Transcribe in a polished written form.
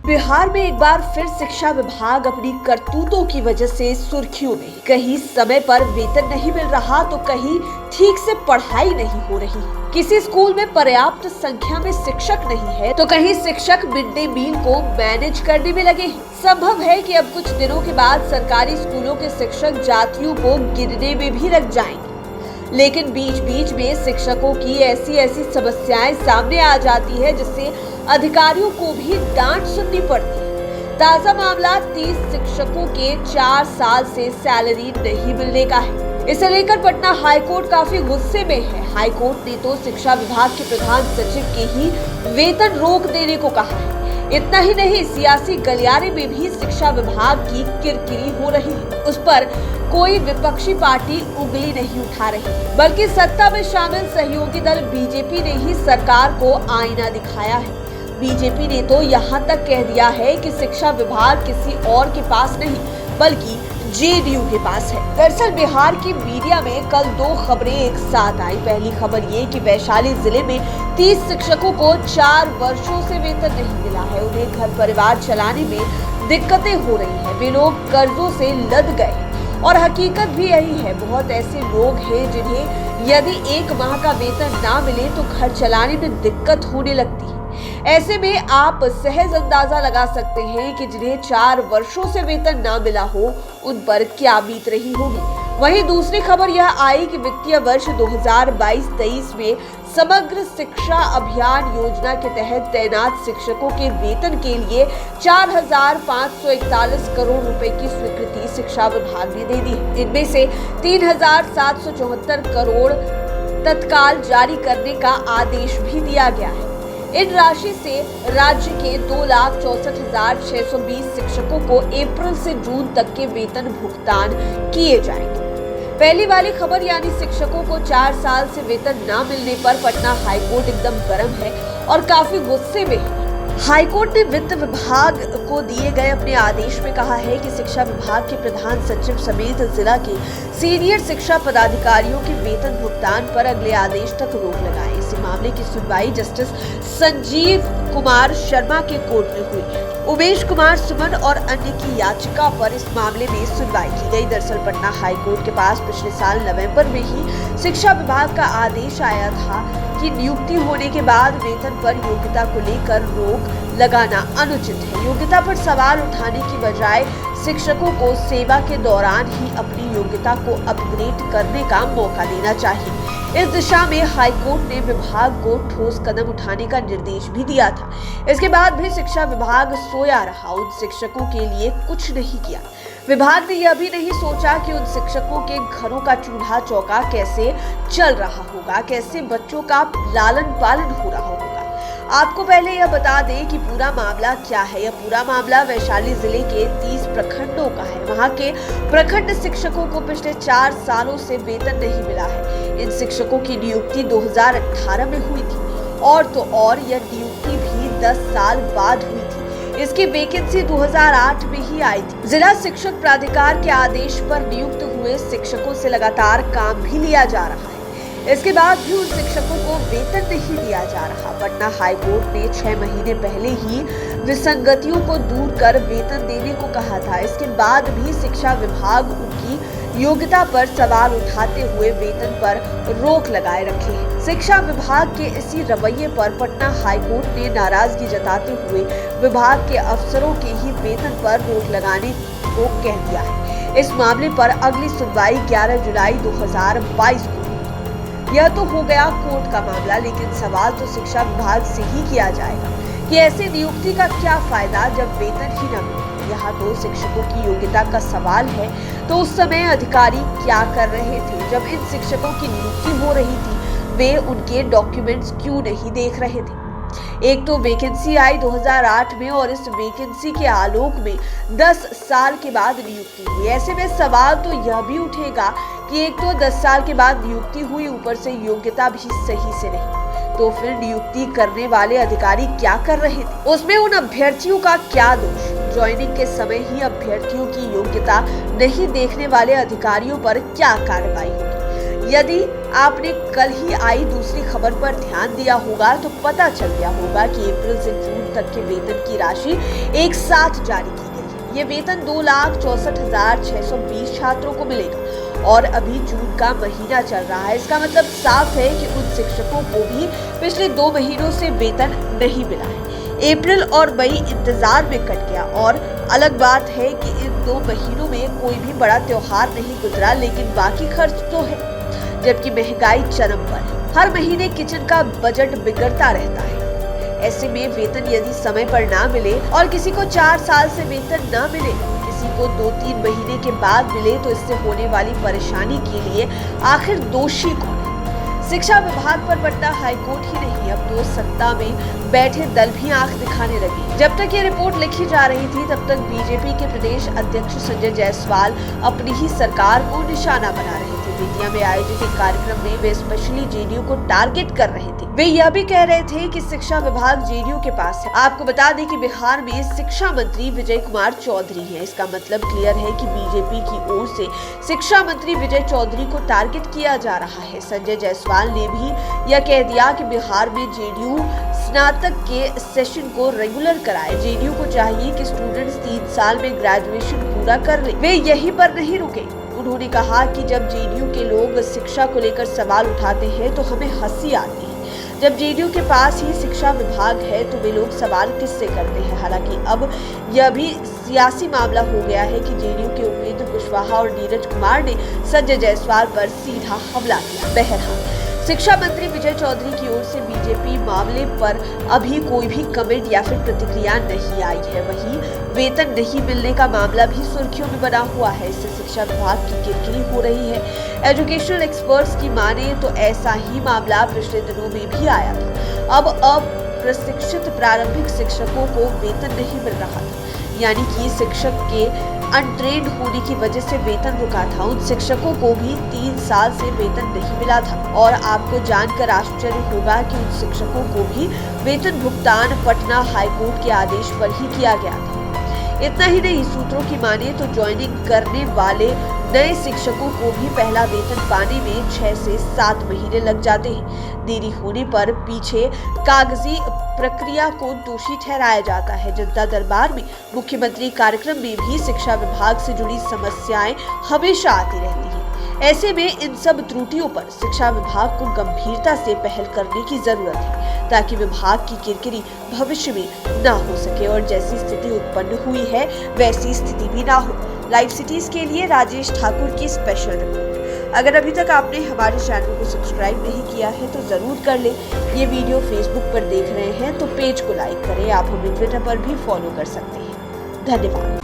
बिहार में एक बार फिर शिक्षा विभाग अपनी करतूतों की वजह से सुर्खियों में। कहीं समय पर वेतन नहीं मिल रहा तो कहीं ठीक से पढ़ाई नहीं हो रही। किसी स्कूल में पर्याप्त संख्या में शिक्षक नहीं है तो कहीं शिक्षक मिड डे मील को मैनेज करने में लगे हैं। संभव है कि अब कुछ दिनों के बाद सरकारी स्कूलों के शिक्षक जातियों को गिनने में भी लग जाएंगे। लेकिन बीच बीच में शिक्षकों की ऐसी समस्याएं सामने आ जाती है जिससे अधिकारियों को भी डांट सुननी पड़ती है। ताजा मामला 30 शिक्षकों के 4 साल से सैलरी नहीं मिलने का है। इसे लेकर पटना हाईकोर्ट काफी गुस्से में है। हाईकोर्ट ने तो शिक्षा विभाग के प्रधान सचिव के ही वेतन रोक देने को कहा है। इतना ही नहीं, सियासी गलियारे में भी शिक्षा विभाग की किरकिरी हो रही है। उस पर कोई विपक्षी पार्टी उंगली नहीं उठा रही, बल्कि सत्ता में शामिल सहयोगी दल बीजेपी ने ही सरकार को आईना दिखाया है। बीजेपी ने तो यहाँ तक कह दिया है कि शिक्षा विभाग किसी और के पास नहीं बल्कि जेडीयू के पास है। दरअसल बिहार की मीडिया में कल 2 खबरें एक साथ आई। पहली खबर ये कि वैशाली जिले में 30 शिक्षकों को 4 वर्षों से वेतन नहीं मिला है। उन्हें घर परिवार चलाने में दिक्कतें हो रही है। वे लोग कर्जों से लद गए और हकीकत भी यही है। बहुत ऐसे लोग हैं जिन्हें यदि 1 माह का वेतन ना मिले तो घर चलाने में दिक्कत होने लगती है। ऐसे में आप सहज अंदाजा लगा सकते हैं कि जिन्हें 4 वर्षों से वेतन ना मिला हो उन पर क्या बीत रही होगी। वहीं दूसरी खबर यह आई कि वित्तीय वर्ष 2022-23 में समग्र शिक्षा अभियान योजना के तहत तैनात शिक्षकों के वेतन के लिए 4,541 करोड़ रुपए की स्वीकृति शिक्षा विभाग ने दे दी है। इनमें से 3,774 करोड़ तत्काल जारी करने का आदेश भी दिया गया है। इन राशि से राज्य के 2,64,620 शिक्षकों को अप्रैल से जून तक के वेतन भुगतान किए जाएंगे। पहली वाली खबर यानी शिक्षकों को 4 साल से वेतन न मिलने पर पटना हाईकोर्ट एकदम गर्म है और काफी गुस्से में है। हाईकोर्ट ने वित्त विभाग को दिए गए अपने आदेश में कहा है कि शिक्षा विभाग के प्रधान सचिव समेत जिला के सीनियर शिक्षा पदाधिकारियों के वेतन भुगतान पर अगले आदेश तक रोक लगाए। इस मामले की सुनवाई जस्टिस संजीव कुमार शर्मा के कोर्ट में हुई। उमेश कुमार सुमन और अन्य की याचिका पर इस मामले में सुनवाई की गई। दरअसल पटना हाईकोर्ट के पास पिछले साल नवंबर में ही शिक्षा विभाग का आदेश आया था कि नियुक्ति होने के बाद वेतन पर योग्यता को लेकर रोक लगाना अनुचित है। योग्यता पर सवाल उठाने की बजाय शिक्षकों को सेवा के दौरान ही अपनी योग्यता को अपग्रेड करने का मौका देना चाहिए। इस दिशा में हाईकोर्ट ने विभाग को ठोस कदम उठाने का निर्देश भी दिया था। इसके बाद भी शिक्षा विभाग सोया रहा, उन शिक्षकों के लिए कुछ नहीं किया। विभाग ने यह भी नहीं सोचा कि उन शिक्षकों के घरों का चूल्हा चौका कैसे चल रहा होगा, कैसे बच्चों का लालन पालन हो रहा होगा। आपको पहले यह बता दें कि पूरा मामला क्या है। यह पूरा मामला वैशाली जिले के 30 प्रखंडों का है। वहां के प्रखंड शिक्षकों को पिछले 4 सालों से वेतन नहीं मिला है। इन शिक्षकों की नियुक्ति 2018 में हुई थी और यह नियुक्ति भी 10 साल बाद हुई थी। इसकी वैकेंसी 2008 में ही आई थी। जिला शिक्षक प्राधिकार के आदेश पर नियुक्त हुए शिक्षकों से लगातार काम भी लिया जा रहा है। इसके बाद भी उन शिक्षकों को वेतन नहीं दिया जा रहा। पटना हाईकोर्ट ने 6 महीने पहले ही विसंगतियों को दूर कर वेतन देने को कहा था। इसके बाद भी शिक्षा विभाग उनकी योग्यता पर सवाल उठाते हुए वेतन पर रोक लगाए रखे है। शिक्षा विभाग के इसी रवैये पर पटना हाईकोर्ट ने नाराजगी जताते हुए विभाग के अफसरों के ही वेतन पर रोक लगाने को कह दिया है। इस मामले पर अगली सुनवाई 11 जुलाई 2022 को। यह तो हो गया कोर्ट का मामला, लेकिन सवाल तो शिक्षा विभाग से ही किया जाएगा कि ऐसे नियुक्ति का क्या फायदा जब वेतन ही न मिले। यहाँ तो शिक्षकों की योग्यता का सवाल है, तो उस समय अधिकारी क्या कर रहे थे जब इन शिक्षकों की नियुक्ति हो रही थी? वे उनके डॉक्यूमेंट्स क्यों नहीं देख रहे थे? एक तो वैकेंसी आई 2008 में और इस वैकेंसी के आलोक में 10 साल के बाद नियुक्ति हुई। ऐसे में सवाल तो यह भी उठेगा कि एक तो 10 साल के बाद नियुक्ति हुई, ऊपर से योग्यता भी सही से नहीं, तो फिर नियुक्ति करने वाले अधिकारी क्या कर रहे थे? उसमें उन अभ्यर्थियों का क्या दोष? ज्वाइनिंग के समय ही अभ्यर्थियों की योग्यता नहीं देखने वाले अधिकारियों पर क्या कार्रवाई होगी? यदि आपने कल ही आई दूसरी खबर पर ध्यान दिया होगा तो पता चल गया होगा कि अप्रैल से जून जून तक के वेतन की राशि एक साथ जारी की गई। ये वेतन 2,64,620 छात्रों को मिलेगा और अभी जून का महीना चल रहा है। इसका मतलब साफ है कि उन शिक्षकों को भी पिछले 2 महीनों से वेतन नहीं मिला है। अप्रैल और मई इंतजार में कट गया और अलग बात है कि इन 2 महीनों में कोई भी बड़ा त्योहार नहीं गुजरा, लेकिन बाकी खर्च तो है, जबकि महंगाई चरम पर है। हर महीने किचन का बजट बिगड़ता रहता है। ऐसे में वेतन यदि समय पर ना मिले और किसी को 4 साल से वेतन ना मिले, किसी को 2-3 महीने के बाद मिले, तो इससे होने वाली परेशानी के लिए आखिर दोषी कौन है? शिक्षा विभाग पर पटना हाईकोर्ट ही नहीं, अब तो सत्ता में बैठे दल भी आंख दिखाने लगे। जब तक ये रिपोर्ट लिखी जा रही थी, तब तक बीजेपी के प्रदेश अध्यक्ष संजय जायसवाल अपनी ही सरकार को निशाना बना रहे थे। बेतिया में आयोजित एक कार्यक्रम में वे स्पेशली जेडीयू को टारगेट कर रहे थे। वे यह भी कह रहे थे कि शिक्षा विभाग जेडीयू के पास है। आपको बता दें कि बिहार में शिक्षा मंत्री विजय कुमार चौधरी हैं। इसका मतलब क्लियर है कि बीजेपी की ओर से शिक्षा मंत्री विजय चौधरी को टारगेट किया जा रहा है। संजय जायसवाल ने भी यह कह दिया कि बिहार में जेडीयू स्नातक के सेशन को रेगुलर कराए। जेडीयू को चाहिए कि स्टूडेंट्स 3 साल में ग्रेजुएशन पूरा कर ले। वे यहीं पर नहीं रुके। उन्होंने कहा कि जब जेडीयू के लोग शिक्षा को लेकर सवाल उठाते हैं तो हमें हंसी आती है। जब जेडीयू के पास ही शिक्षा विभाग है तो वे लोग सवाल किससे करते हैं? हालांकि अब यह भी सियासी मामला हो गया है कि जेडीयू के उपेंद्र कुशवाहा और नीरज कुमार ने संजय जायसवाल पर सीधा हमला किया। बहरहाल शिक्षा मंत्री विजय चौधरी की ओर से बीजेपी मामले पर अभी कोई भी कमेंट या फिर प्रतिक्रिया नहीं आई है। वहीं वेतन नहीं मिलने का मामला भी सुर्खियों में बना हुआ है। इससे शिक्षा विभाग की किरकिरी हो रही है। एजुकेशनल एक्सपर्ट्स की माने तो ऐसा ही मामला पिछले दिनों में भी आया था। अब प्रशिक्षित प्रारंभिक शिक्षकों को वेतन नहीं मिल रहा था, यानी कि शिक्षक के अनट्रेंड होने की वजह से वेतन रुका था। उन शिक्षकों को भी 3 साल से वेतन नहीं मिला था और आपको जानकर आश्चर्य होगा कि उन शिक्षकों को भी वेतन भुगतान पटना हाईकोर्ट के आदेश पर ही किया गया था। इतना ही नहीं, सूत्रों की माने तो ज्वाइनिंग करने वाले नए शिक्षकों को भी पहला वेतन पाने में 6 से 7 महीने लग जाते हैं। देरी होने पर पीछे कागजी प्रक्रिया को दोषी ठहराया जाता है। जनता दरबार में मुख्यमंत्री कार्यक्रम में भी शिक्षा विभाग से जुड़ी समस्याएं हमेशा आती रहती हैं। ऐसे में इन सब त्रुटियों पर शिक्षा विभाग को गंभीरता से पहल करने की जरूरत है, ताकि विभाग की किरकिरी भविष्य में ना हो सके और जैसी स्थिति उत्पन्न हुई है वैसी स्थिति भी ना हो। लाइव सिटीज के लिए राजेश ठाकुर की स्पेशल रिपोर्ट। अगर अभी तक आपने हमारे चैनल को सब्सक्राइब नहीं किया है तो जरूर कर ले। ये वीडियो फेसबुक पर देख रहे हैं तो पेज को लाइक करें। आप हमें ट्विटर पर भी फॉलो कर सकते हैं। धन्यवाद।